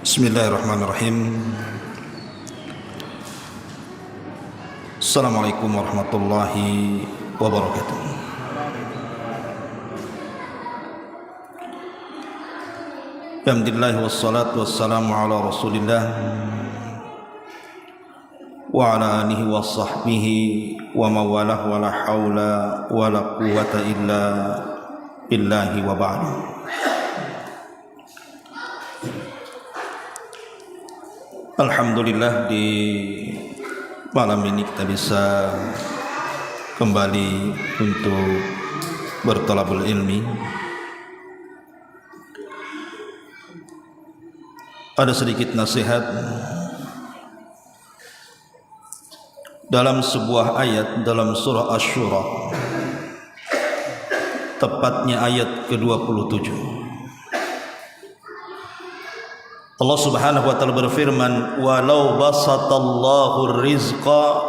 Bismillahirrahmanirrahim. Assalamualaikum warahmatullahi wabarakatuh. Alhamdulillah wassalatu wassalamu ala Rasulillah wa ala alihi wa sahbihi wa mawalah wa la hawla wa la quwwata illa billahi wa ba'du. Alhamdulillah, di malam ini kita bisa kembali untuk berthalabul ilmi. Ada sedikit nasihat dalam sebuah ayat dalam surah Asy-Syura, tepatnya ayat ke-27. Allah Subhanahu wa taala berfirman, "Walau basatallahu rizqa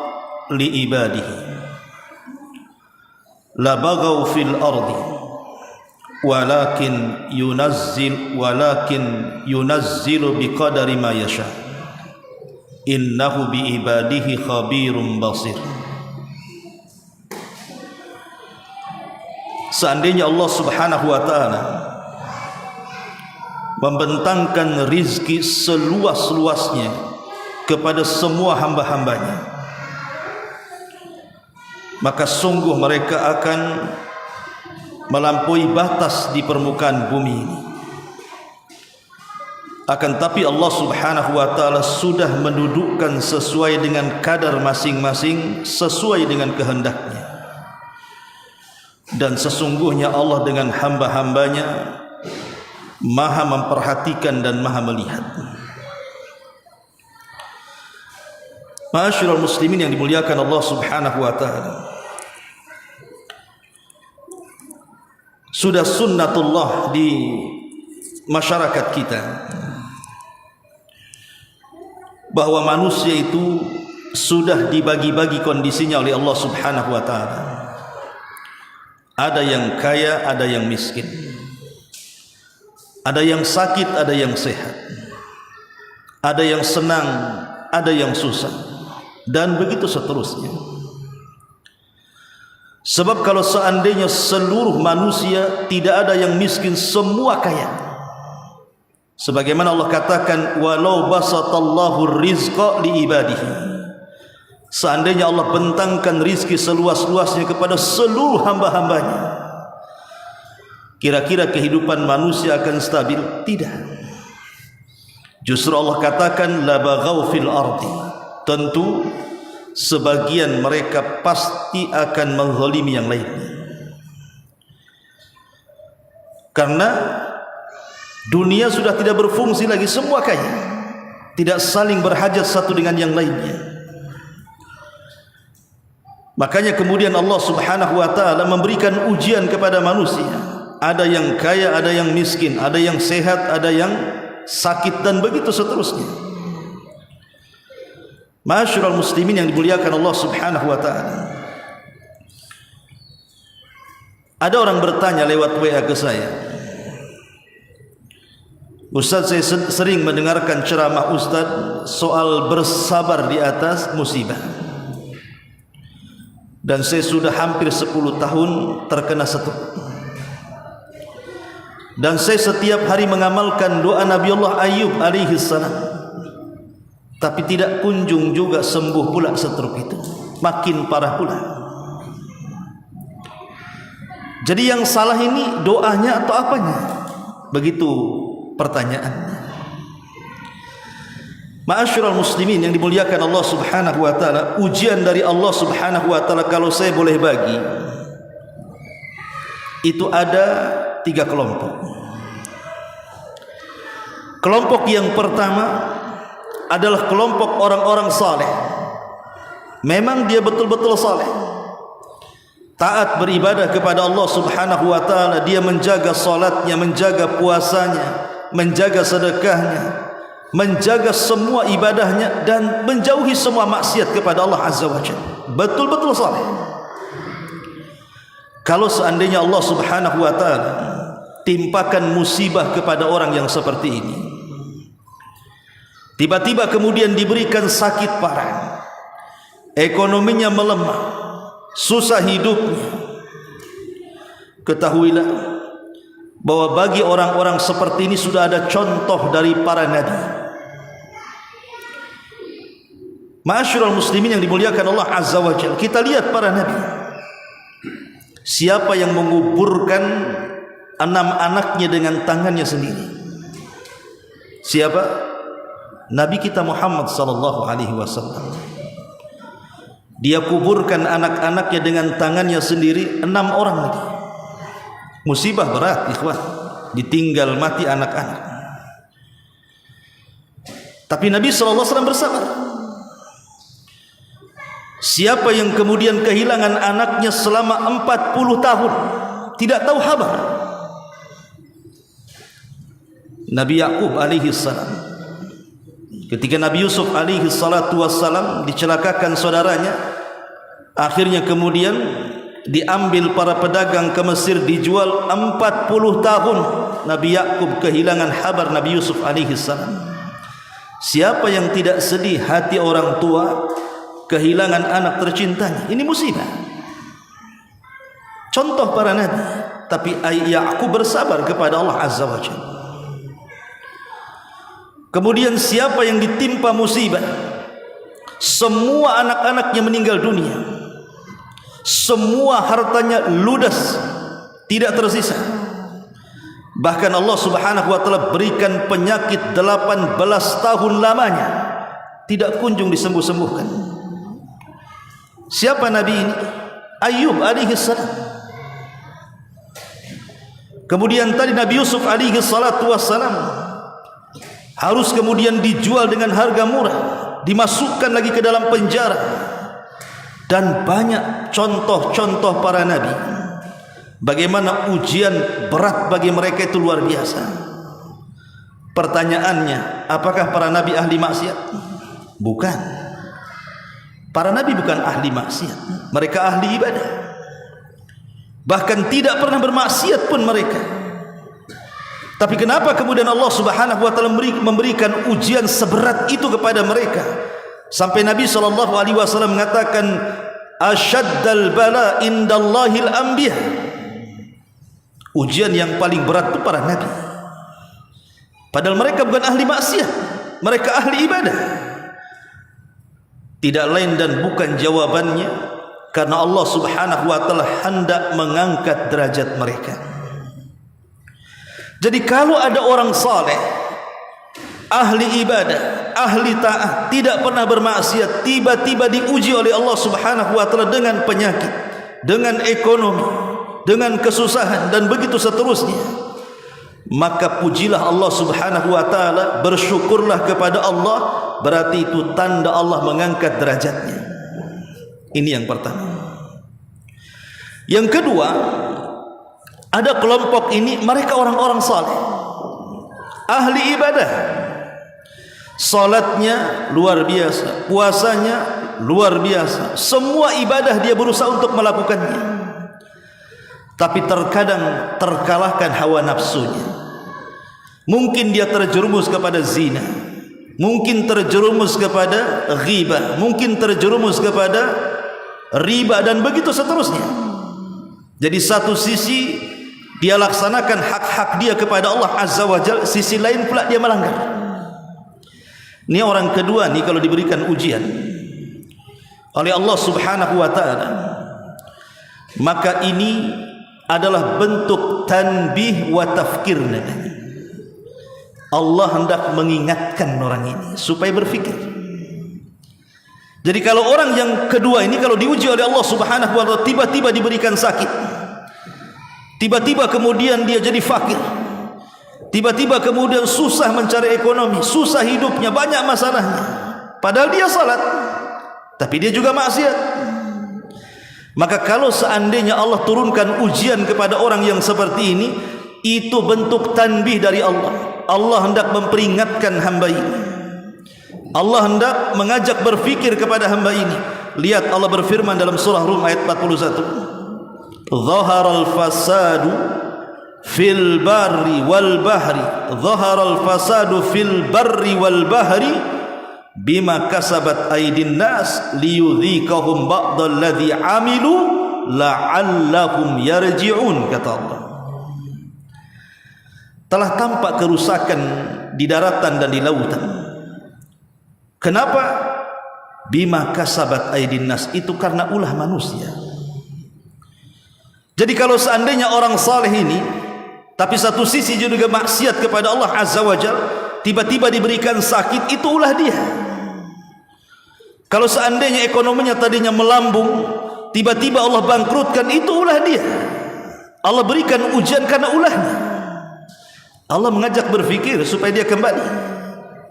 li ibadihi la baghaw fil ardi walakin yunazzilu biqadari ma yasha innahu bi ibadihi khabirum basir." Seandainya Allah Subhanahu wa taala membentangkan rizki seluas-luasnya kepada semua hamba-hambanya, maka sungguh mereka akan melampaui batas di permukaan bumi ini. Akan tapi Allah Subhanahu wa taala sudah mendudukkan sesuai dengan kadar masing-masing, sesuai dengan kehendaknya. Dan sesungguhnya Allah dengan hamba-hambanya Maha memperhatikan dan Maha melihat. Ma'asyiral muslimin yang dimuliakan Allah Subhanahu wa taala, sudah sunnatullah di masyarakat kita bahwa manusia itu sudah dibagi-bagi kondisinya oleh Allah Subhanahu wa taala. Ada yang kaya, ada yang miskin. Ada yang sakit, ada yang sehat. Ada yang senang, ada yang susah. Dan begitu seterusnya. Sebab kalau seandainya seluruh manusia tidak ada yang miskin, semua kaya. Sebagaimana Allah katakan, "Walau basatallahu rizqa li ibadihi." Seandainya Allah bentangkan rizki seluas-luasnya kepada seluruh hamba-hambanya, kira-kira kehidupan manusia akan stabil? Tidak. Justru Allah katakan la baghaw fil ardi. Tentu sebagian mereka pasti akan menzalimi yang lainnya. Karena dunia sudah tidak berfungsi lagi, semua kaya, tidak saling berhajat satu dengan yang lainnya. Makanya kemudian Allah Subhanahu wa taala memberikan ujian kepada manusia. Ada yang kaya, ada yang miskin, ada yang sehat, ada yang sakit, dan begitu seterusnya. Ma'asyiral muslimin yang dimuliakan Allah Subhanahu wa taala, ada orang bertanya lewat WA ke saya, "Ustaz, saya sering mendengarkan ceramah Ustaz soal bersabar di atas musibah, dan saya sudah hampir 10 tahun terkena stroke. Dan saya setiap hari mengamalkan doa Nabi Allah Ayub alaihi salam, tapi tidak kunjung juga sembuh pula stroke itu, makin parah pula. Jadi yang salah ini doanya atau apanya?" Begitu pertanyaannya. Ma'asyiral muslimin yang dimuliakan Allah Subhanahu wa taala, ujian dari Allah Subhanahu wa taala kalau saya boleh bagi, itu ada 3 kelompok. Kelompok yang pertama adalah kelompok orang-orang saleh. Memang dia betul-betul saleh, taat beribadah kepada Allah Subhanahu wa taala. Dia menjaga salatnya, menjaga puasanya, menjaga sedekahnya, menjaga semua ibadahnya, dan menjauhi semua maksiat kepada Allah Azza wa Jalla. Betul-betul saleh. Kalau seandainya Allah Subhanahu wa taala timpakan musibah kepada orang yang seperti ini, tiba-tiba kemudian diberikan sakit parah, ekonominya melemah, susah hidupnya, ketahuilah bahwa bagi orang-orang seperti ini sudah ada contoh dari para nabi. Ma'asyiral muslimin yang dimuliakan Allah Azza wa Jalla, kita lihat para nabi. Siapa yang menguburkan 6 anaknya dengan tangannya sendiri? Siapa? Nabi kita Muhammad sallallahu alaihi wasallam. Dia kuburkan anak-anaknya dengan tangannya sendiri, 6 orang lagi. Musibah berat, ikhwan, ditinggal mati anak-anak. Tapi Nabi sallallahu alaihi wasallam bersabar. Siapa yang kemudian kehilangan anaknya selama 40 tahun, tidak tahu kabar? Nabi Yakub alaihi salam. Ketika Nabi Yusuf alaihi salatu wassalam dicelakakan saudaranya, akhirnya kemudian diambil para pedagang ke Mesir, dijual 40 tahun. Nabi Yakub kehilangan kabar Nabi Yusuf alaihi salam. Siapa yang tidak sedih hati orang tua kehilangan anak tercintanya? Ini musibah. Contoh para nabi. Tapi Yakub bersabar kepada Allah Azza wa Jalla. Kemudian siapa yang ditimpa musibah, semua anak-anaknya meninggal dunia, semua hartanya ludas, tidak tersisa, bahkan Allah Subhanahu wa taala berikan penyakit 18 tahun lamanya, tidak kunjung disembuh-sembuhkan. Siapa nabi ini? Ayub alaihi salam. Kemudian tadi Nabi Yusuf alaihi salatu wassalam harus kemudian dijual dengan harga murah, dimasukkan lagi ke dalam penjara. Dan banyak contoh-contoh para nabi, bagaimana ujian berat bagi mereka itu luar biasa. Pertanyaannya, apakah para nabi ahli maksiat? Bukan. Para nabi bukan ahli maksiat, mereka ahli ibadah. Bahkan tidak pernah bermaksiat pun mereka. Tapi kenapa kemudian Allah Subhanahu wa taala memberikan ujian seberat itu kepada mereka? Sampai Nabi sallallahu alaihi wasallam mengatakan, asyaddal bala indallahil anbiya. Ujian yang paling berat itu para nabi. Padahal mereka bukan ahli maksiat, mereka ahli ibadah. Tidak lain dan bukan jawabannya karena Allah Subhanahu wa taala hendak mengangkat derajat mereka. Jadi kalau ada orang saleh, ahli ibadah, ahli taat, tidak pernah bermaksiat, tiba-tiba diuji oleh Allah Subhanahu wa taala dengan penyakit, dengan ekonomi, dengan kesusahan dan begitu seterusnya, maka pujilah Allah Subhanahu wa taala, bersyukurlah kepada Allah, berarti itu tanda Allah mengangkat derajatnya. Ini yang pertama. Yang kedua, ada kelompok ini, mereka orang-orang saleh, ahli ibadah, salatnya luar biasa, puasanya luar biasa, semua ibadah dia berusaha untuk melakukannya. Tapi terkadang terkalahkan hawa nafsunya. Mungkin dia terjerumus kepada zina, mungkin terjerumus kepada ghibah, mungkin terjerumus kepada riba dan begitu seterusnya. Jadi satu sisi dia laksanakan hak-hak dia kepada Allah Azza wa Jalla, sisi lain pula dia melanggar. Ini orang kedua nih kalau diberikan ujian oleh Allah Subhanahu wa taala, maka ini adalah bentuk tanbih wa tafkir. Allah hendak mengingatkan orang ini supaya berfikir. Jadi kalau orang yang kedua ini kalau diuji oleh Allah Subhanahu wa taala, tiba-tiba diberikan sakit, tiba-tiba kemudian dia jadi fakir, tiba-tiba kemudian susah mencari ekonomi, susah hidupnya, banyak masalahnya, padahal dia salat, tapi dia juga maksiat. Maka kalau seandainya Allah turunkan ujian kepada orang yang seperti ini, itu bentuk tanbih dari Allah. Allah hendak memperingatkan hamba ini, Allah hendak mengajak berfikir kepada hamba ini. Lihat Allah berfirman dalam surah Rum ayat 41, Zaharal fasadu fil barri wal bahri dhaharal fasadu fil barri wal bahri bima kasabat aydin nas liyudhikahum ba'dalladzi amilu la'allahum yarji'un, kata Allah. Telah tampak kerusakan di daratan dan di lautan. Kenapa? Bima kasabat aydin nas, itu karena ulah manusia. Jadi kalau seandainya orang saleh ini tapi satu sisi juga maksiat kepada Allah Azza wa Jalla, tiba-tiba diberikan sakit, itu ulah dia. Kalau seandainya ekonominya tadinya melambung, tiba-tiba Allah bangkrutkan, itu ulah dia. Allah berikan ujian karena ulahnya. Allah mengajak berfikir supaya dia kembali.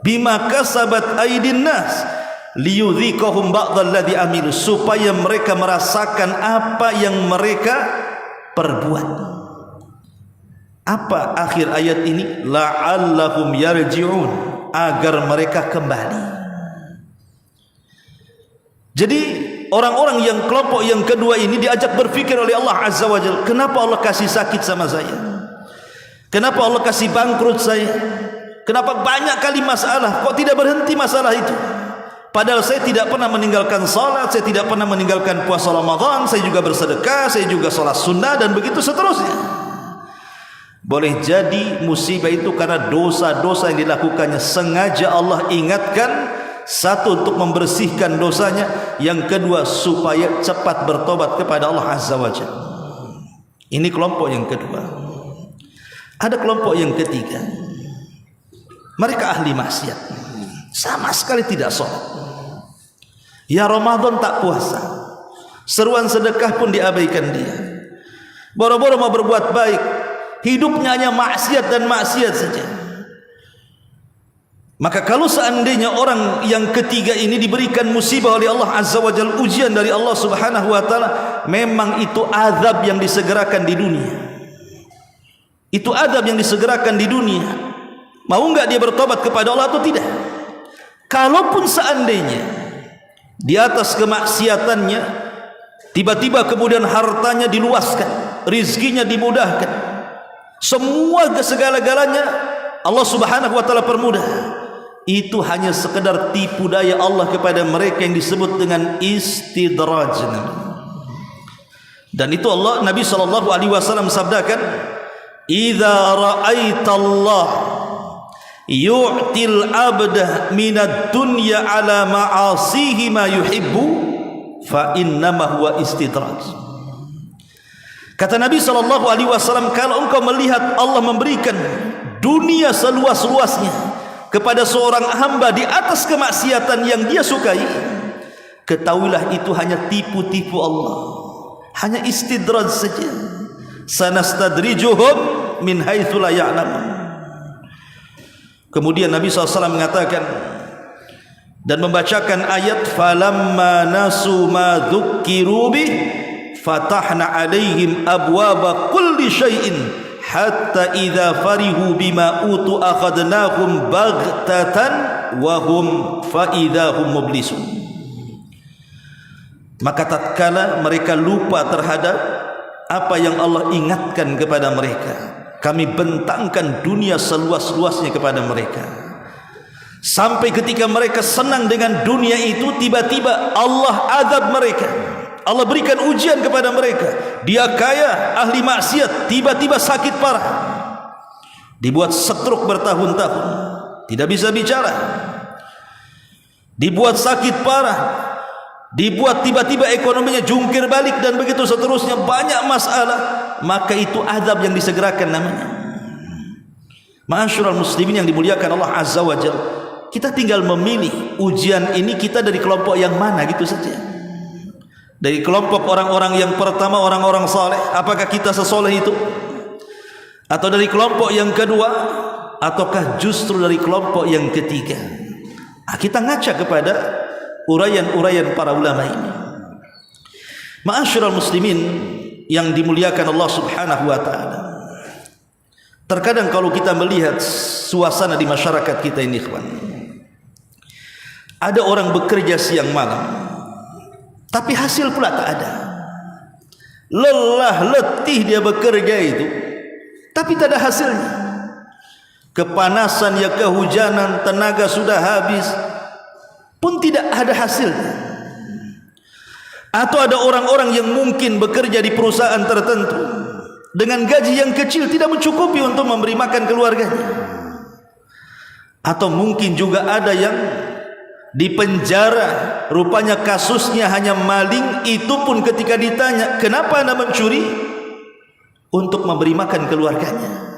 Bima kasabat aydin nas liyudhikahum ba'dalladzi amilu, supaya mereka merasakan apa yang mereka perbuat. Apa akhir ayat ini? La'allahum yarji'un, agar mereka kembali. Jadi orang-orang yang kelompok yang kedua ini diajak berfikir oleh Allah Azza wa Jalla, kenapa Allah kasih sakit sama saya? Kenapa Allah kasih bangkrut saya? Kenapa banyak kali masalah? Kok tidak berhenti masalah itu? Padahal saya tidak pernah meninggalkan salat, saya tidak pernah meninggalkan puasa Ramadan, saya juga bersedekah, saya juga salat sunnah, dan begitu seterusnya. Boleh jadi musibah itu karena dosa-dosa yang dilakukannya. Sengaja Allah ingatkan, satu untuk membersihkan dosanya, yang kedua supaya cepat bertobat kepada Allah Azza wa Jalla. Ini kelompok yang kedua. Ada kelompok yang ketiga, mereka ahli maksiat, sama sekali tidak sholat. Ya Ramadan tak puasa, seruan sedekah pun diabaikan dia. Boro-boro mau berbuat baik, hidupnya hanya maksiat dan maksiat saja. Maka kalau seandainya orang yang ketiga ini diberikan musibah oleh Allah Azza wa Jalla, ujian dari Allah Subhanahu wa taala, memang itu azab yang disegerakan di dunia. Itu adab yang disegerakan di dunia. Mau enggak dia bertobat kepada Allah atau tidak? Kalaupun seandainya di atas kemaksiatannya tiba-tiba kemudian hartanya diluaskan, rizkinya dimudahkan, semua segala-galanya Allah Subhanahu wa taala permudah, itu hanya sekedar tipu daya Allah kepada mereka yang disebut dengan istidraj. Dan itu Allah, Nabi SAW sabdakan, idza ra'aitallah yu'til abda minad dunya ala ma'asihi ma yuhibbu fa innama huwa istidraj. Kata Nabi SAW, kalau engkau melihat Allah memberikan dunia seluas-luasnya kepada seorang hamba di atas kemaksiatan yang dia sukai, ketahuilah itu hanya tipu-tipu Allah, hanya istidraj saja. Sanastadrijuhum min haitsu la ya'lamun. Kemudian Nabi SAW mengatakan dan membacakan ayat, falamma nasu ma dzukkiru bih fatahna alaihim abwaba kulli syai'in hatta idza farihu bima utu akhadnahum baghtatan wa hum fa idza hum mublisun. Maka tatkala mereka lupa terhadap apa yang Allah ingatkan kepada mereka, kami bentangkan dunia seluas-luasnya kepada mereka. Sampai ketika mereka senang dengan dunia itu, tiba-tiba Allah azab mereka. Allah berikan ujian kepada mereka. Dia kaya, ahli maksiat, tiba-tiba sakit parah, dibuat stroke bertahun-tahun, tidak bisa bicara, dibuat sakit parah, dibuat tiba-tiba ekonominya jungkir balik, dan begitu seterusnya, banyak masalah. Maka itu azab yang disegerakan namanya. Ma'asyiral muslimin yang dimuliakan Allah Azza wa Jalla, kita tinggal memilih ujian ini kita dari kelompok yang mana, gitu saja. Dari kelompok orang-orang yang pertama, orang-orang saleh, apakah kita sesoleh itu? Atau dari kelompok yang kedua, ataukah justru dari kelompok yang ketiga? Kita ngaca kepada uraian-uraian para ulama ini. Ma'asyiral muslimin yang dimuliakan Allah Subhanahu wa taala, terkadang kalau kita melihat suasana di masyarakat kita ini, ikhwan, ada orang bekerja siang malam tapi hasil pula tak ada. Lelah letih dia bekerja itu, tapi tak ada hasilnya. Kepanasan, ya kehujanan, tenaga sudah habis pun tidak ada hasilnya. Atau ada orang-orang yang mungkin bekerja di perusahaan tertentu dengan gaji yang kecil tidak mencukupi untuk memberi makan keluarganya. Atau mungkin juga ada yang di penjara, rupanya kasusnya hanya maling, itu pun ketika ditanya, kenapa Anda mencuri? Untuk memberi makan keluarganya.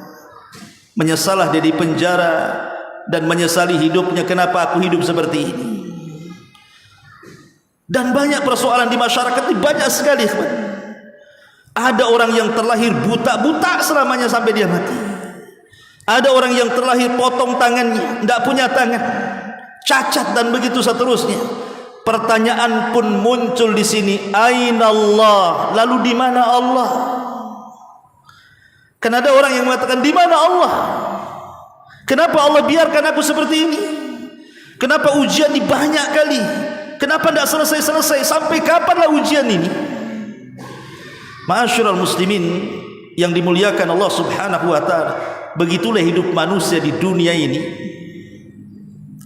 Menyesalah dia di penjara dan menyesali hidupnya, kenapa aku hidup seperti ini. Dan banyak persoalan di masyarakat ini, banyak sekali. Ada orang yang terlahir buta selamanya sampai dia mati. Ada orang yang terlahir potong tangannya, tidak punya tangan, cacat dan begitu seterusnya. Pertanyaan pun muncul di sini, aina Allah? Lalu di mana Allah? Kan ada orang yang mengatakan, di mana Allah? Kenapa Allah biarkan aku seperti ini? Kenapa ujian ini banyak kali? Kenapa tidak selesai-selesai? Sampai kapanlah ujian ini? Ma'asyiral muslimin yang dimuliakan Allah Subhanahu wa ta'ala, begitulah hidup manusia di dunia ini.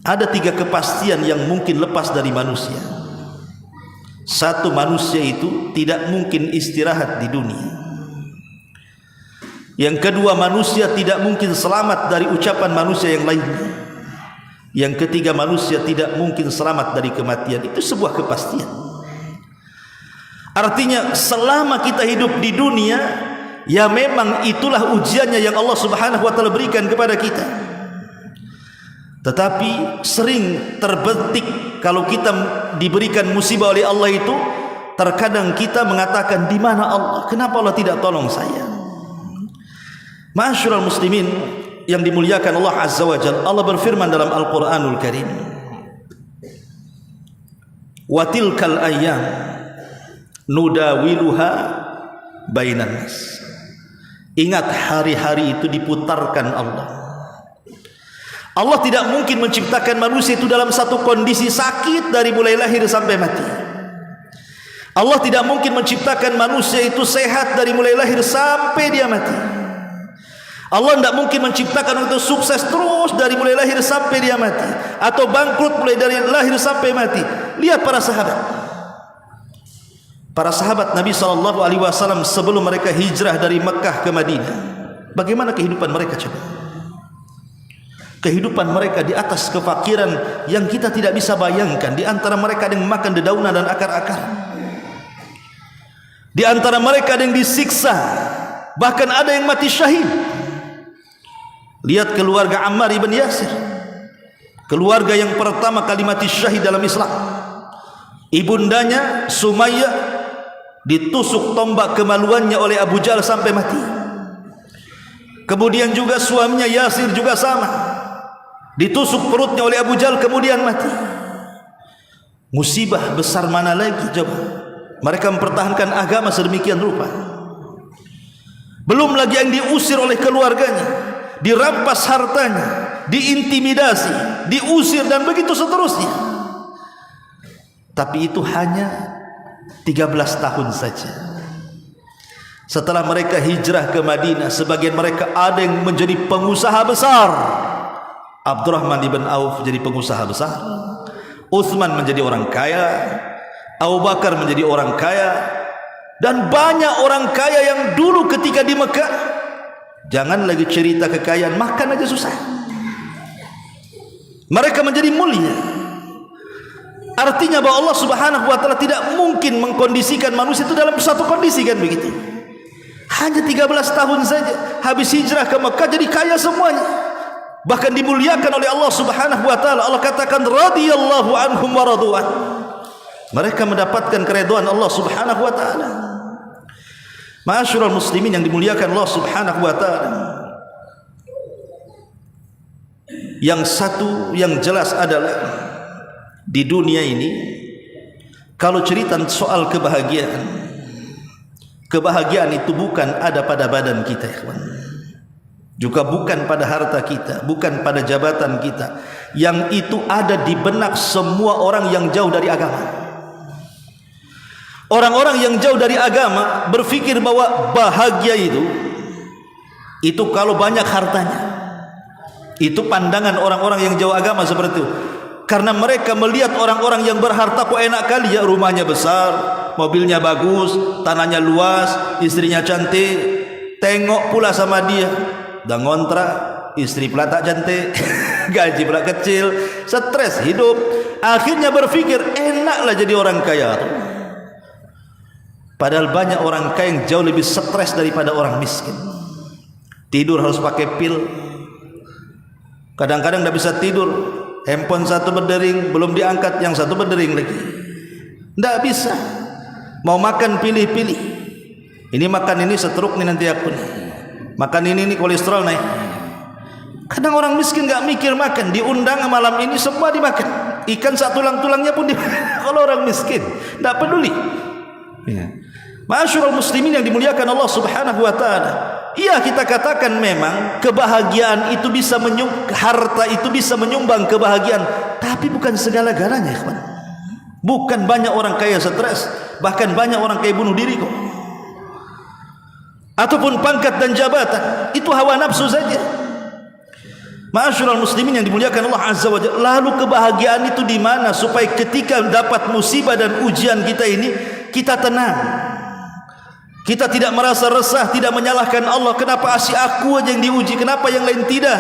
Ada 3 kepastian yang mungkin lepas dari manusia. Satu, manusia itu tidak mungkin istirahat di dunia. Yang kedua, manusia tidak mungkin selamat dari ucapan manusia yang lainnya. Yang ketiga, manusia tidak mungkin selamat dari kematian. Itu sebuah kepastian. Artinya selama kita hidup di dunia, ya memang itulah ujiannya yang Allah Subhanahu wa ta'ala berikan kepada kita. Tetapi sering terbetik kalau kita diberikan musibah oleh Allah itu, terkadang kita mengatakan, di mana Allah? Kenapa Allah tidak tolong saya? Ma'asyiral muslimin yang dimuliakan Allah Azza wa Jalla, Allah berfirman dalam Al-Qur'anul Karim, wa tilkal ayyam nudawiluha bainan nas. Ingat, hari-hari itu diputarkan Allah. Allah tidak mungkin menciptakan manusia itu dalam satu kondisi sakit dari mulai lahir sampai mati. Allah tidak mungkin menciptakan manusia itu sehat dari mulai lahir sampai dia mati. Allah tidak mungkin menciptakan itu sukses terus dari mulai lahir sampai dia mati, atau bangkrut mulai dari lahir sampai mati. Lihat para sahabat. Para sahabat Nabi SAW sebelum mereka hijrah dari Mekah ke Madinah, bagaimana kehidupan mereka coba? Kehidupan mereka di atas kefakiran yang kita tidak bisa bayangkan. Di antara mereka ada yang makan dedaunan dan akar-akar. Di antara mereka ada yang disiksa, bahkan ada yang mati syahid. Lihat keluarga Ammar ibn Yasir, keluarga yang pertama kali mati syahid dalam Islam. Ibundanya Sumayyah ditusuk tombak kemaluannya oleh Abu Jahal sampai mati. Kemudian juga suaminya Yasir juga sama, ditusuk perutnya oleh Abu Jahal kemudian mati. Musibah besar mana lagi coba? Mereka mempertahankan agama sedemikian rupa. Belum lagi yang diusir oleh keluarganya, dirampas hartanya, diintimidasi, diusir dan begitu seterusnya. Tapi itu hanya 13 tahun saja. Setelah mereka hijrah ke Madinah, sebagian mereka ada yang menjadi pengusaha besar. Abdurrahman ibn Auf jadi pengusaha besar, Utsman menjadi orang kaya, Abu Bakar menjadi orang kaya, dan banyak orang kaya yang dulu ketika di Mekah, jangan lagi cerita kekayaan, makan aja susah, mereka menjadi mulia. Artinya bahwa Allah Subhanahu wa ta'ala tidak mungkin mengkondisikan manusia itu dalam satu kondisi, kan begitu. Hanya 13 tahun saja habis hijrah ke Mekah jadi kaya semuanya, bahkan dimuliakan oleh Allah Subhanahu wa ta'ala. Allah katakan radhiyallahu anhum wa radu'an, mereka mendapatkan keridhaan Allah Subhanahu wa ta'ala. Ma'asyiral muslimin yang dimuliakan Allah Subhanahu wa ta'ala, yang satu yang jelas adalah di dunia ini, kalau cerita soal kebahagiaan, kebahagiaan itu bukan ada pada badan kita, ikhwan, juga bukan pada harta kita, bukan pada jabatan kita. Yang itu ada di benak semua orang yang jauh dari agama. Orang-orang yang jauh dari agama berfikir bahwa bahagia itu Itu kalau banyak hartanya. Itu pandangan orang-orang yang jauh agama seperti itu. Karena mereka melihat orang-orang yang berharta kok enak kali ya, rumahnya besar, mobilnya bagus, tanahnya luas, istrinya cantik. Tengok pula sama dia, dah ngontrak, istri pula tak cantik, gaji pula kecil, stres hidup. Akhirnya berpikir enaklah jadi orang kaya. Padahal banyak orang kaya yang jauh lebih stres daripada orang miskin. Tidur harus pakai pil. Kadang-kadang tidak bisa tidur. Handphone satu berdering, belum diangkat, yang satu berdering lagi. Tidak bisa. Mau makan pilih-pilih. Ini makan ini setruk nih nanti aku nih. Makan ini kolesterol naik. Kadang orang miskin nggak mikir makan. Diundang malam ini semua dimakan. Ikan sak tulang-tulangnya pun dimakan. Kalau orang miskin tidak peduli. Ya. Ma'asyiral muslimin yang dimuliakan Allah Subhanahu wa taala. Iya, kita katakan memang kebahagiaan itu bisa harta itu bisa menyumbang kebahagiaan, tapi bukan segala-galanya, ikhwan. Bukan banyak orang kaya stres, bahkan banyak orang kaya bunuh diri kok. Ataupun pangkat dan jabatan, itu hawa nafsu saja. Ma'asyiral muslimin yang dimuliakan Allah Azza wa Jalla. Lalu kebahagiaan itu di mana supaya ketika dapat musibah dan ujian kita ini kita tenang. Kita tidak merasa resah, tidak menyalahkan Allah. Kenapa asyik aku aja yang diuji, kenapa yang lain tidak?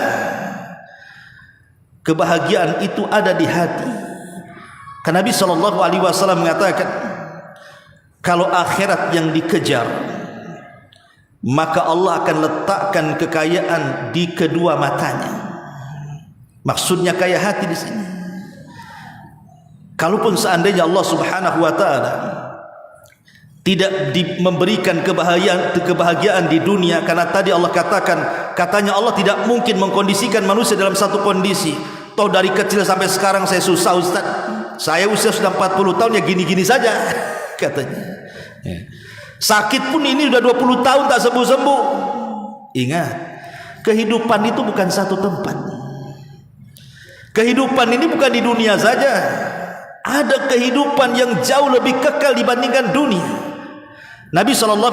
Kebahagiaan itu ada di hati. Karena Nabi SAW mengatakan, kalau akhirat yang dikejar, maka Allah akan letakkan kekayaan di kedua matanya. Maksudnya kaya hati di sini. Kalaupun seandainya Allah Subhanahu wa taala tidak memberikan kebahagiaan di dunia, karena tadi Allah katanya Allah tidak mungkin mengkondisikan manusia dalam satu kondisi. Toh dari kecil sampai sekarang saya susah, Ustaz. Saya usia sudah 40 tahun ya gini-gini saja katanya. Sakit pun ini sudah 20 tahun tak sembuh-sembuh. Ingat, kehidupan itu bukan satu tempat. Kehidupan ini bukan di dunia saja. Ada kehidupan yang jauh lebih kekal dibandingkan dunia. Nabi SAW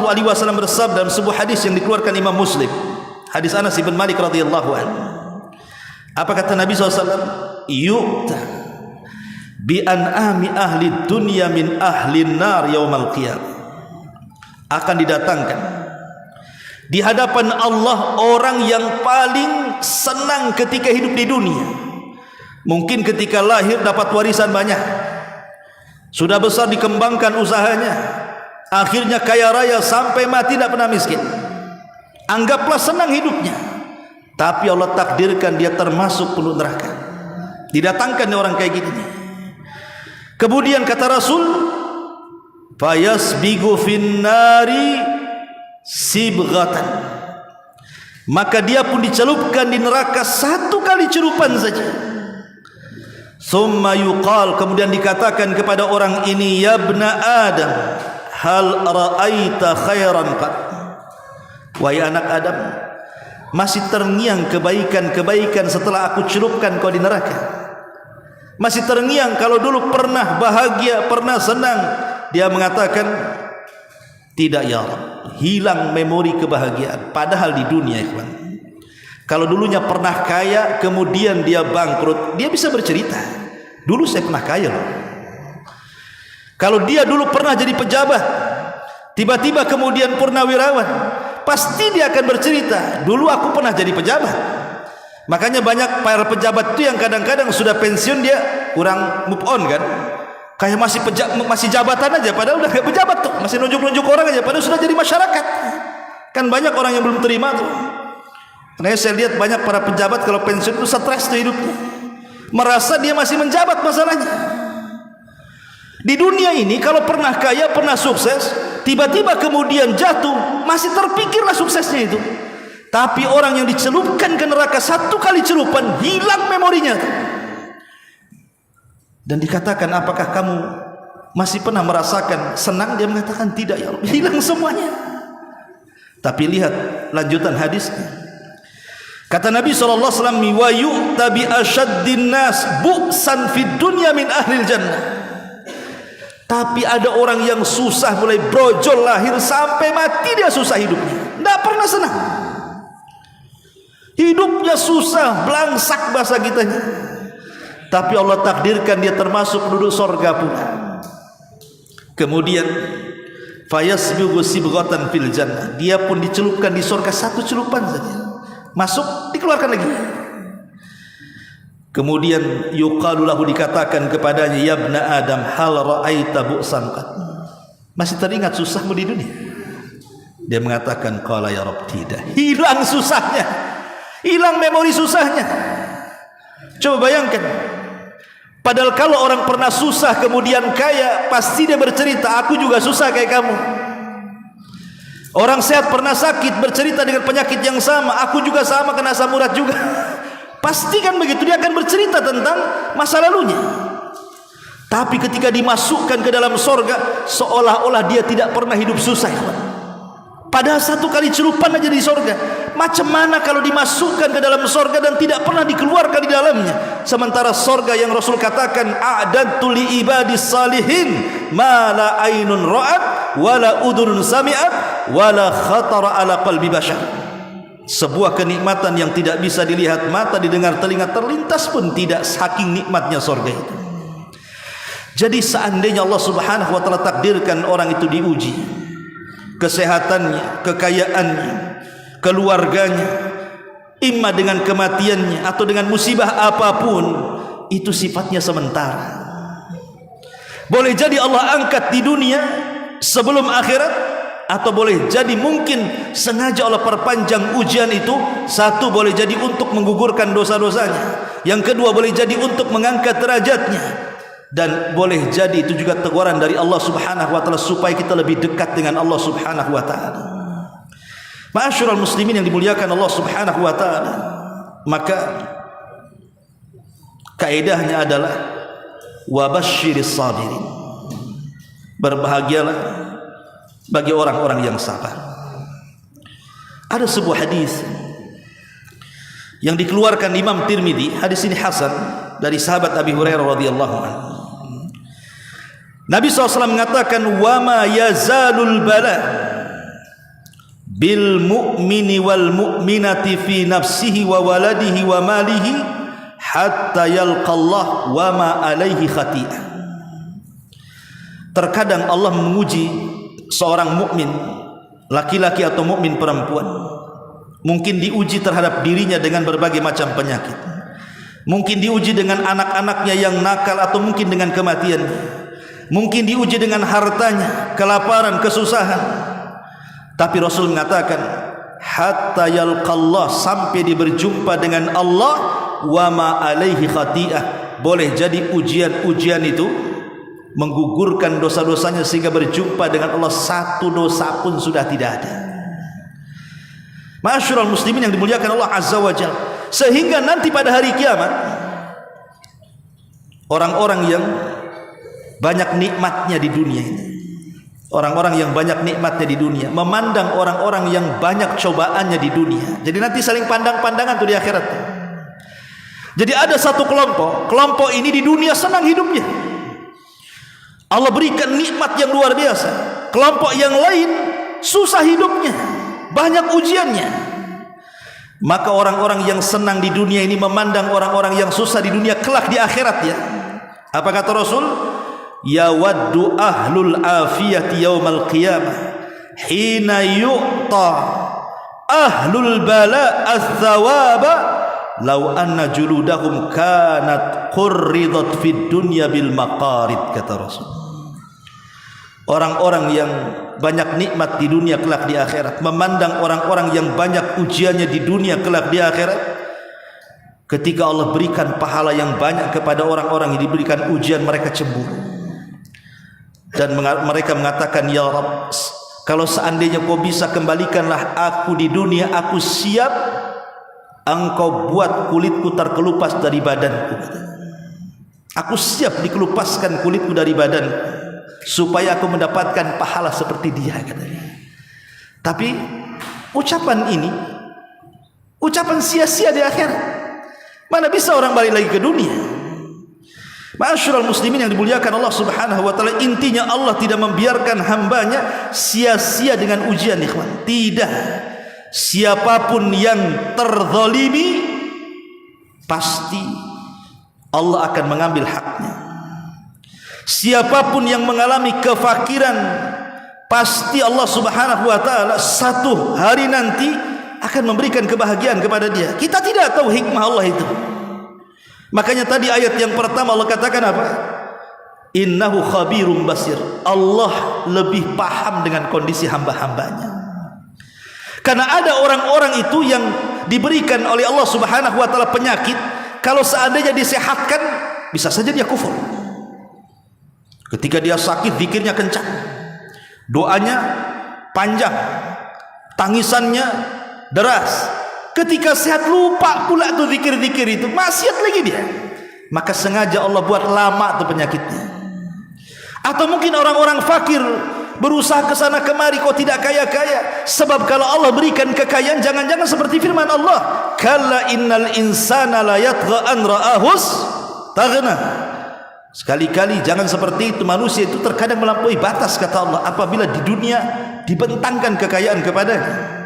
bersabda dalam sebuah hadis yang dikeluarkan Imam Muslim, hadis Anas bin Malik radhiyallahu anhu. Apa kata Nabi SAW? Yu'ta bi an'ami ahli dunya min ahli nar yaumal qiyamah. Akan didatangkan di hadapan Allah orang yang paling senang ketika hidup di dunia. Mungkin ketika lahir dapat warisan banyak, sudah besar dikembangkan usahanya, akhirnya kaya raya sampai mati tidak pernah miskin. Anggaplah senang hidupnya, tapi Allah takdirkan dia termasuk penduduk neraka. Didatangkan orang kayak gini. Kemudian kata Rasul, fayasbigu finnari sibghatan, maka dia pun dicelupkan di neraka satu kali celupan saja. Summa yuqal, kemudian dikatakan kepada orang ini, ya ibna Adam, hal ra'aita khairan qad? Wahai anak Adam, masih terngiang kebaikan-kebaikan setelah aku celupkan kau di neraka? Masih terngiang kalau dulu pernah bahagia, pernah senang? Dia mengatakan, tidak ya Rabb, hilang memori kebahagiaan. Padahal di dunia, ikhwan, kalau dulunya pernah kaya, kemudian dia bangkrut, dia bisa bercerita, dulu saya pernah kaya loh. Kalau dia dulu pernah jadi pejabat, tiba-tiba kemudian purnawirawan, pasti dia akan bercerita, dulu aku pernah jadi pejabat. Makanya banyak para pejabat itu yang kadang-kadang sudah pensiun dia kurang move on kan, kayak masih jabatan aja, padahal udah kayak pejabat tuh, masih nunjuk-nunjuk orang aja, padahal sudah jadi masyarakat. Kan banyak orang yang belum terima tuh. Karena saya lihat banyak para pejabat kalau pensiun itu stres tuh hidupnya, merasa dia masih menjabat masalahnya. Di dunia ini kalau pernah kaya, pernah sukses, tiba-tiba kemudian jatuh, masih terpikirlah suksesnya itu. Tapi orang yang dicelupkan ke neraka satu kali celupan, hilang memorinya. Dan dikatakan, apakah kamu masih pernah merasakan senang? Dia mengatakan tidak ya Allah, hilang semuanya. Tapi lihat lanjutan hadisnya. Kata Nabi SAW, wa yu'ta bi asyaddin nas bu'san fid dunya min ahlil jannah. Tapi ada orang yang susah mulai brojol lahir sampai mati dia susah hidupnya, tidak pernah senang. hidupnya susah, belangsak bahasa kitanya, tapi Allah takdirkan dia termasuk penduduk surga pula. Kemudian fayasbigu sibghatan fil jannah, dia pun dicelupkan di surga satu celupan saja, masuk dikeluarkan lagi. Kemudian yuqalu lahu, dikatakan kepadanya, ya ibna Adam, hal ra'aita bu'san qad, masih teringat susahmu di dunia? Dia mengatakan, qala ya Rabb, tidak. Hilang susahnya, hilang memori susahnya. Coba bayangkan, padahal kalau orang pernah susah kemudian kaya, pasti dia bercerita, aku juga susah kayak kamu. Orang sehat pernah sakit, bercerita dengan penyakit yang sama, aku juga sama, kena asam urat juga. Pasti kan begitu, dia akan bercerita tentang masa lalunya. Tapi ketika dimasukkan ke dalam sorga, seolah-olah dia tidak pernah hidup susah. Padahal satu kali celupan aja di sorga. Macam mana kalau dimasukkan ke dalam sorga dan tidak pernah dikeluarkan di dalamnya? Sementara sorga yang Rasul katakan, a'dadtu li ibadis salihin ma la ainun ra'at wa la udhunun sami'at wa la khatara ala qalbi bashar. Sebuah kenikmatan yang tidak bisa dilihat mata, didengar telinga, terlintas pun tidak, saking nikmatnya sorga itu. Jadi seandainya Allah subhanahu wa ta'ala takdirkan orang itu diuji, kesehatannya, kekayaannya, keluarganya, imma dengan kematiannya atau dengan musibah apapun, itu sifatnya sementara. Boleh jadi Allah angkat di dunia sebelum akhirat, atau boleh jadi mungkin sengaja Allah perpanjang ujian itu. Satu, boleh jadi untuk menggugurkan dosa-dosanya. Yang kedua, boleh jadi untuk mengangkat derajatnya. Dan boleh jadi itu juga teguran dari Allah subhanahu wa ta'ala, supaya kita lebih dekat dengan Allah subhanahu wa ta'ala. Ma'asyiral muslimin yang dimuliakan Allah subhanahu wa ta'ala, maka kaedahnya adalah wabasyiris sabirin, berbahagialah bagi orang-orang yang sabar. Ada sebuah hadis yang dikeluarkan Imam Tirmidzi, hadis ini hasan, dari sahabat Abi Hurairah radhiyallahu anhu. Nabi SAW mengatakan, wa ma yazalul bala bil mu'mini wal mu'minati fi nafsihi wa waladihi wa malihi hatta yalqallah wa ma alaihi khati'ah. Terkadang Allah menguji seorang mukmin laki-laki atau mukmin perempuan. Mungkin diuji terhadap dirinya dengan berbagai macam penyakit, mungkin diuji dengan anak-anaknya yang nakal, atau mungkin dengan kematiannya, mungkin diuji dengan hartanya, kelaparan, kesusahan. Tapi Rasul mengatakan, hatta yalqallah, sampai dia berjumpa dengan Allah, wa ma alaihi khati'ah. Boleh jadi ujian-ujian itu menggugurkan dosa-dosanya sehingga berjumpa dengan Allah, satu dosa pun sudah tidak ada. Ma'asyiral muslimin yang dimuliakan Allah azza wa jalla, sehingga nanti pada hari kiamat, orang-orang yang banyak nikmatnya di dunia ini, orang-orang yang banyak nikmatnya di dunia, memandang orang-orang yang banyak cobaannya di dunia. Jadi nanti saling pandang-pandangan tuh di akhirat. Jadi ada satu kelompok ini di dunia senang hidupnya, Allah berikan nikmat yang luar biasa. Kelompok yang lain susah hidupnya, banyak ujiannya. Maka orang-orang yang senang di dunia ini memandang orang-orang yang susah di dunia kelak di akhirat ya. Apa kata Rasul? Ya waddu ahlul afiyati yaumal qiyamah hina yu'ta ahlul bala ats-tsawaba law anna juludahum kanat qurridat fid dunya bil maqarid, kata Rasul. Orang-orang yang banyak nikmat di dunia kelak di akhirat memandang orang-orang yang banyak ujiannya di dunia kelak di akhirat, ketika Allah berikan pahala yang banyak kepada orang-orang yang diberikan ujian, mereka cemburu dan mereka mengatakan, ya Rabb, kalau seandainya kau bisa kembalikanlah aku di dunia, aku siap engkau buat kulitku terkelupas dari badanku. Aku siap dikelupaskan kulitku dari badanku supaya aku mendapatkan pahala seperti dia, katanya. Tapi ucapan ini ucapan sia-sia di akhirat. Mana bisa orang balik lagi ke dunia? Ma'asyiral muslimin yang dimuliakan Allah subhanahu wa ta'ala, intinya Allah tidak membiarkan hambanya sia-sia dengan ujian, ikhwan. Tidak. siapapun yang terzalimi pasti Allah akan mengambil haknya. Siapapun yang mengalami kefakiran, pasti Allah Subhanahu wa taala satu hari nanti akan memberikan kebahagiaan kepada dia. Kita tidak tahu hikmah Allah itu. Makanya tadi ayat yang pertama Allah katakan apa? Innahu khabirum basir. Allah lebih paham dengan kondisi hamba-hambanya. Karena ada orang-orang itu yang diberikan oleh Allah Subhanahu wa taala penyakit, kalau seandainya disehatkan bisa saja dia kufur. Ketika dia sakit zikirnya kencang, doanya panjang, tangisannya deras. Ketika sehat lupa pula tuh zikir-zikir itu, maksiat lagi dia. Maka sengaja Allah buat lama tuh penyakitnya. Atau mungkin orang-orang fakir berusaha ke sana kemari kok tidak kaya-kaya. Sebab kalau Allah berikan kekayaan, jangan-jangan seperti firman Allah, kalla innal insana la yatgha an ra'ahus taghna. Sekali-kali jangan seperti itu. Manusia itu terkadang melampaui batas, kata Allah, apabila di dunia dibentangkan kekayaan kepadanya.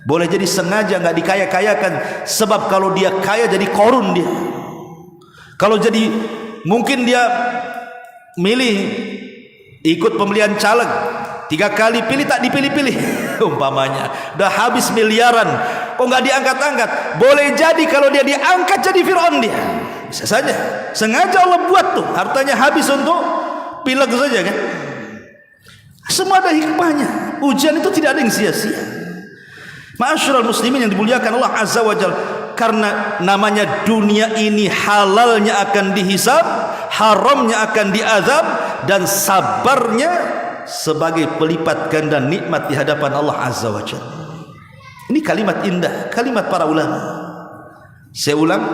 Boleh jadi sengaja nggak dikaya-kayakan, sebab kalau dia kaya jadi korun dia. Kalau jadi mungkin dia milih ikut pemilihan caleg, 3 kali pilih tak dipilih-pilih umpamanya, udah habis miliaran kok nggak diangkat-angkat. Boleh jadi kalau dia diangkat jadi Fir'aun dia. Bisa saja sengaja Allah buat tuh hartanya habis untuk pileg saja kan. Semua ada hikmahnya. Ujian itu tidak ada yang sia-sia. Ma'asyiral muslimin yang dimuliakan Allah Azza wa Jalla, karena namanya dunia ini halalnya akan dihisab, haramnya akan diazab, dan sabarnya sebagai pelipat ganda nikmat di hadapan Allah Azza wa Jalla. Ini kalimat indah, kalimat para ulama. Saya ulang,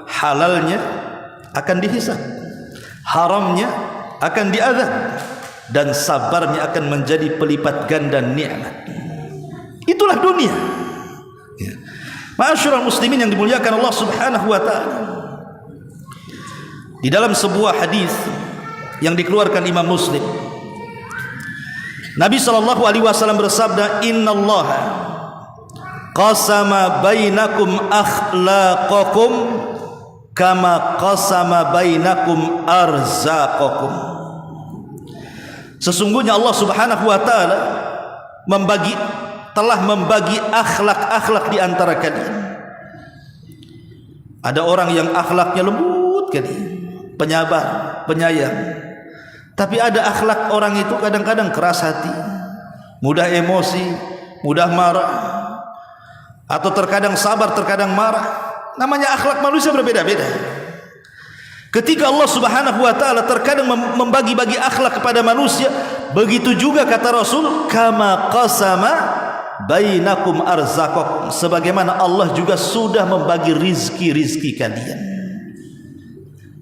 halalnya akan dihisab, haramnya akan diazab, dan sabarnya akan menjadi pelipat ganda nikmat. Itulah dunia. Ya. Ma'asyiral muslimin yang dimuliakan Allah Subhanahu wa taala. Di dalam sebuah hadis yang dikeluarkan Imam Muslim, Nabi sallallahu alaihi wasallam bersabda, "Innallaha qasama bainakum akhlaqakum kama qasama bainakum arzaqakum." Sesungguhnya Allah Subhanahu wa taala telah membagi akhlak-akhlak di antara kalian. Ada orang yang akhlaknya lembut kali, penyabar, penyayang. Tapi ada akhlak orang itu kadang-kadang keras hati, mudah emosi, mudah marah, atau terkadang sabar, terkadang marah. Namanya akhlak manusia berbeda-beda. Ketika Allah Subhanahu wa taala terkadang membagi-bagi akhlak kepada manusia, begitu juga kata Rasul, kama qasama bainakum arzaqakum, sebagaimana Allah juga sudah membagi rizki-rizki kalian.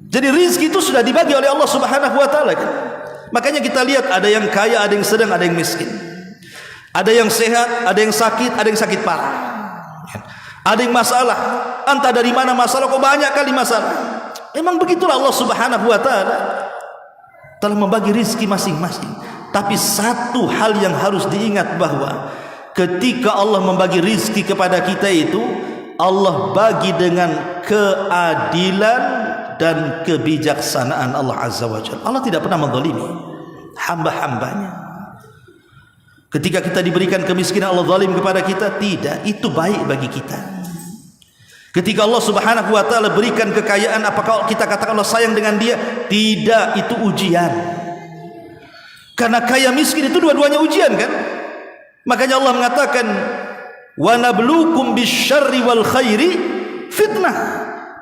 Jadi rizki itu sudah dibagi oleh Allah Subhanahu wa taala kan? Makanya kita lihat ada yang kaya, ada yang sedang, ada yang miskin. Ada yang sehat, ada yang sakit, ada yang sakit parah. Ada yang masalah, entah dari mana masalah, kok banyak kali masalah. Memang begitulah Allah Subhanahu wa taala telah membagi rizki masing-masing. Tapi satu hal yang harus diingat, bahwa ketika Allah membagi rizki kepada kita itu, Allah bagi dengan keadilan dan kebijaksanaan Allah Azza wa Jalla. Allah tidak pernah menzalimi hamba-hambanya. Ketika kita diberikan kemiskinan, Allah zalim kepada kita? Tidak, itu baik bagi kita. Ketika Allah Subhanahu wa taala berikan kekayaan, apakah kita katakan Allah sayang dengan dia? Tidak, itu ujian. Karena kaya miskin itu dua-duanya ujian kan? Makanya Allah mengatakan, wa nabluukum bisyarri wal khairi fitnah,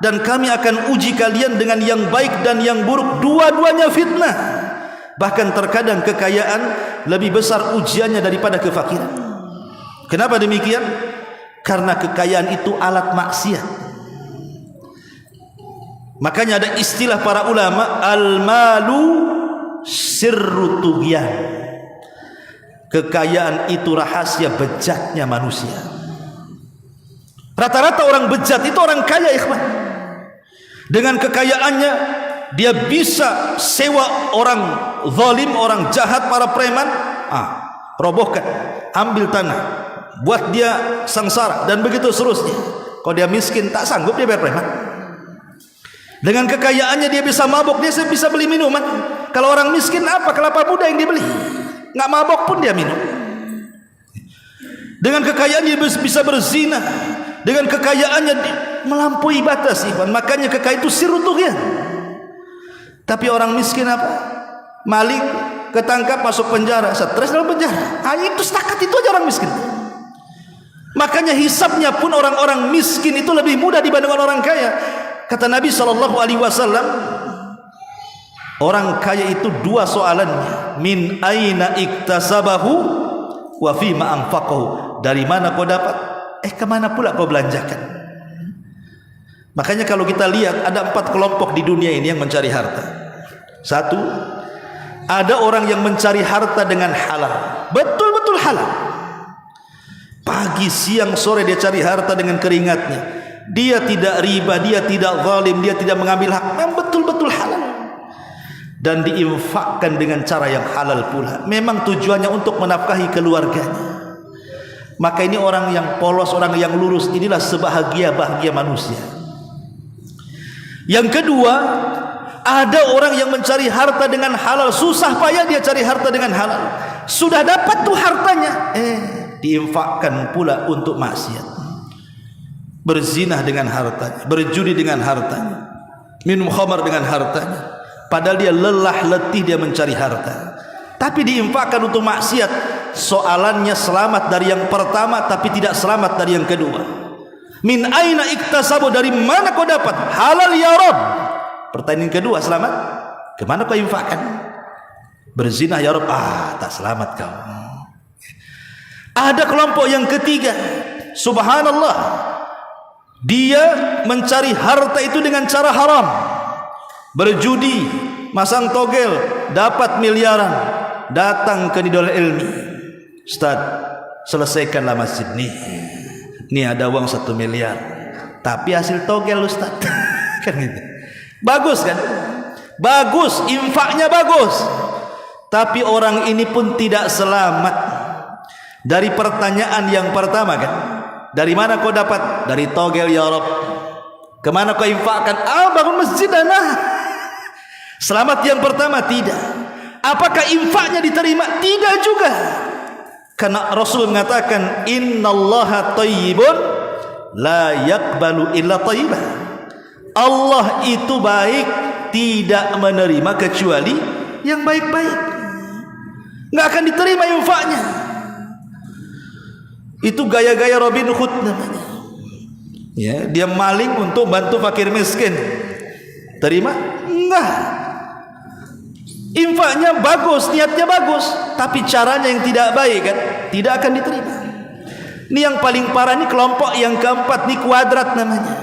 dan kami akan uji kalian dengan yang baik dan yang buruk, dua-duanya fitnah. Bahkan terkadang kekayaan lebih besar ujiannya daripada kefakiran. Kenapa demikian? Karena kekayaan itu alat maksiat. Makanya ada istilah para ulama, al-malu sirru tughyan. Kekayaan itu rahasia bejatnya manusia. Rata-rata orang bejat itu orang kaya, ikhwan. Dengan kekayaannya dia bisa sewa orang zalim, orang jahat, para preman, robohkan, ambil tanah, buat dia sengsara, dan begitu seterusnya. Kalau dia miskin tak sanggup dia bayar preman. Dengan kekayaannya dia bisa mabok, dia bisa beli minuman. Kalau orang miskin apa? Kelapa muda yang dibeli. Nggak mabok pun dia minum. Dengan kekayaannya dia bisa berzina. Dengan kekayaannya melampaui batas, ikhwan. Makanya kekayaan itu sirutuhnya. Tapi orang miskin apa? Maling, ketangkap, masuk penjara, stres dalam penjara. Itu setakat itu aja orang miskin. Makanya hisabnya pun orang-orang miskin itu lebih mudah dibandingkan orang kaya. Kata Nabi SAW, orang kaya itu dua soalannya. Min aina iktasabahu wa fima anfaqahu. Dari mana kau dapat? Kemana pula kau belanjakan? Makanya kalau kita lihat ada 4 kelompok di dunia ini yang mencari harta. 1, ada orang yang mencari harta dengan halal, betul-betul halal. Pagi, siang, sore dia cari harta dengan keringatnya. Dia tidak riba, dia tidak zalim, dia tidak mengambil hak, memang betul-betul halal. Dan diinfakkan dengan cara yang halal pula. Memang tujuannya untuk menafkahi keluarganya. Maka ini orang yang polos, orang yang lurus, inilah sebahagia-bahagia manusia. Yang kedua, ada orang yang mencari harta dengan halal, susah payah dia cari harta dengan halal. Sudah dapat tuh hartanya, diinfakkan pula untuk maksiat. Berzinah dengan hartanya, berjudi dengan hartanya, minum khamar dengan hartanya. Padahal dia lelah letih dia mencari harta, tapi diinfakkan untuk maksiat. Soalannya selamat dari yang pertama, tapi tidak selamat dari yang kedua. Min aina iktasabu, dari mana kau dapat? Halal ya Rabb. Pertanyaan kedua, selamat? Kemana kau infakkan? Berzinah ya Rabb, tak selamat kau. Ada kelompok yang ketiga, subhanallah, dia mencari harta itu dengan cara haram, berjudi, masang togel, dapat miliaran, datang ke Nidul Ilmi. Ustaz, selesaikanlah masjid nih. Ini ada uang 1 miliar, tapi hasil togel Ustaz. Kan gitu. Bagus kan? Bagus, infaknya bagus. Tapi orang ini pun tidak selamat dari pertanyaan yang pertama kan. Dari mana kau dapat? Dari togel ya Rabb. Kemana kau infakkan? Bangun masjid nah. Selamat yang pertama? Tidak. Apakah infaknya diterima? Tidak juga. Karena Rasul mengatakan, innallaha thayyibun la yaqbalu illa thayyibah. Allah itu baik, tidak menerima kecuali yang baik-baik. Nggak akan diterima infaknya. Itu gaya-gaya Robin Hood namanya. Ya, dia maling untuk bantu fakir miskin. Terima? Enggak. Infaknya bagus, niatnya bagus, tapi caranya yang tidak baik kan, tidak akan diterima. Ini yang paling parah, ini kelompok yang keempat, ini kuadrat namanya.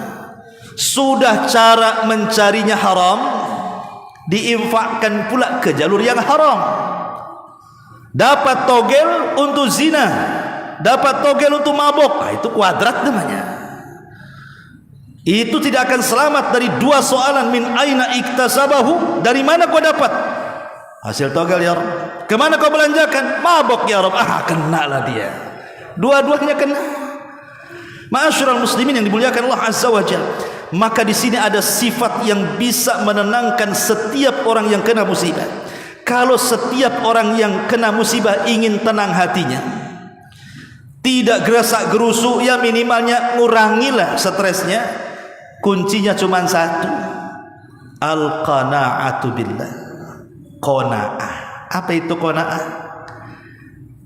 Sudah cara mencarinya haram, diinfakkan pula ke jalur yang haram. Dapat togel untuk zina, dapat togel untuk mabok, itu kuadrat namanya. Itu tidak akan selamat dari dua soalan. Min aina iktasabahu, dari mana kau dapat hasil togel ya Rabb? Kemana kau belanjakan? Mabok ya Rabb. Kena lah dia. Dua-duanya kena. Ma'asyiral muslimin yang dimuliakan Allah Azza wa Jalla. Maka di sini ada sifat yang bisa menenangkan setiap orang yang kena musibah. Kalau setiap orang yang kena musibah ingin tenang hatinya, tidak gerasak gerusuk, ya minimalnya ngurangilah stresnya. Kuncinya cuma satu, al-qanaa'atu billah. Qanaa'ah. Apa itu qanaa'ah?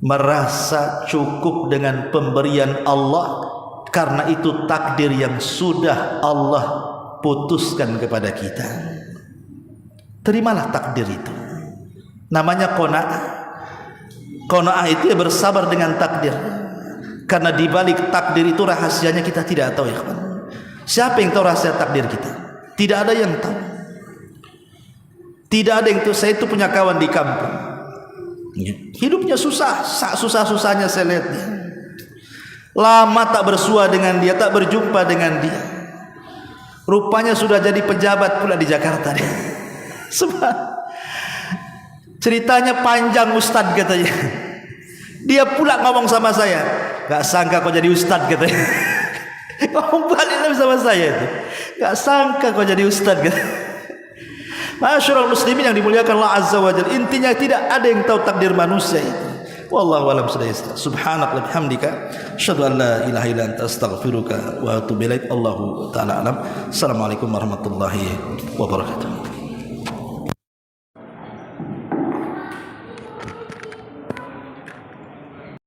Merasa cukup dengan pemberian Allah, karena itu takdir yang sudah Allah putuskan kepada kita. Terimalah takdir itu. Namanya qanaa'ah. Qanaa'ah itu ya bersabar dengan takdir. Karena di balik takdir itu rahasianya kita tidak tahu ya kawan. Siapa yang tahu rahasia takdir kita? Tidak ada yang tahu. Tidak ada yang tahu. Saya itu punya kawan di kampung, hidupnya susah, susah-susahnya saya lihat dia. Lama tak bersua dengan dia, tak berjumpa dengan dia. Rupanya sudah jadi pejabat pula di Jakarta dia. Sebab ceritanya panjang Ustadz katanya. Dia pula ngomong sama saya, Gak sangka kau jadi ustad gitu. Ngomong balik sama saya itu. Gak sangka kau jadi ustad gitu. Masyaallah muslimin yang dimuliakan Allah Azza wa Jalla. Intinya tidak ada yang tahu takdir manusia itu. Wallahu a'lam bishawab. Subhanaka wa bihamdika asyhadu an la ilaha illa anta astaghfiruka wa atubu ilaik. Allahu ta'ala alam. Assalamualaikum warahmatullahi wabarakatuh.